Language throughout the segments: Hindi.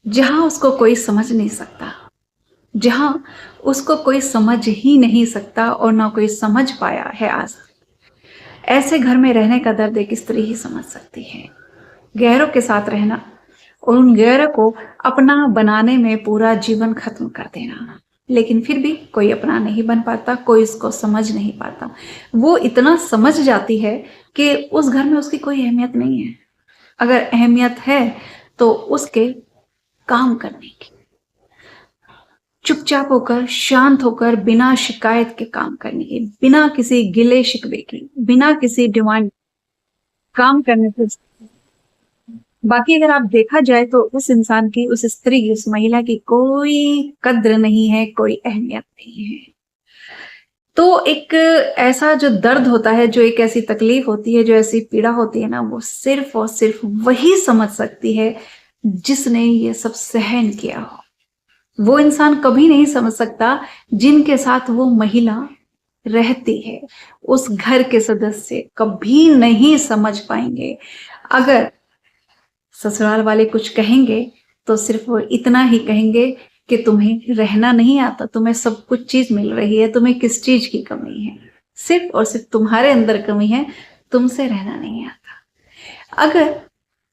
जहां उसको कोई समझ नहीं सकता, जहां उसको कोई समझ ही नहीं सकता और ना कोई समझ पाया है आज तक। ऐसे घर में रहने का दर्द एक स्त्री ही समझ सकती है। गैरों के साथ रहना और उन गैरों को अपना बनाने में पूरा जीवन खत्म कर देना, लेकिन फिर भी कोई अपना नहीं बन पाता, कोई इसको समझ नहीं पाता। वो इतना समझ जाती है कि उस घर में उसकी कोई अहमियत नहीं है। अगर अहमियत है तो उसके काम करने की, चुपचाप होकर, शांत होकर, बिना शिकायत के काम करने की, बिना किसी गिले शिकवे की, बिना किसी डिमांड काम करने से। बाकी अगर आप देखा जाए तो उस इंसान की, उस स्त्री की, उस महिला की कोई कद्र नहीं है, कोई अहमियत नहीं है। तो एक ऐसा जो दर्द होता है, जो एक ऐसी तकलीफ होती है, जो ऐसी पीड़ा होती है ना, वो सिर्फ और सिर्फ वही समझ सकती है जिसने ये सब सहन किया हो। वो इंसान कभी नहीं समझ सकता जिनके साथ वो महिला रहती है। उस घर के सदस्य कभी नहीं समझ पाएंगे। अगर ससुराल वाले कुछ कहेंगे तो सिर्फ वो इतना ही कहेंगे कि तुम्हें रहना नहीं आता, तुम्हें सब कुछ चीज मिल रही है, तुम्हें किस चीज की कमी है? सिर्फ और सिर्फ तुम्हारे अंदर कमी है, तुमसे रहना नहीं आता। अगर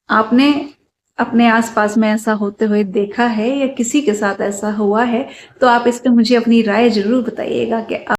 आपने अपने आसपास में ऐसा होते हुए देखा है या किसी के साथ ऐसा हुआ है, तो आप इस पे मुझे अपनी राय जरूर बताइएगा कि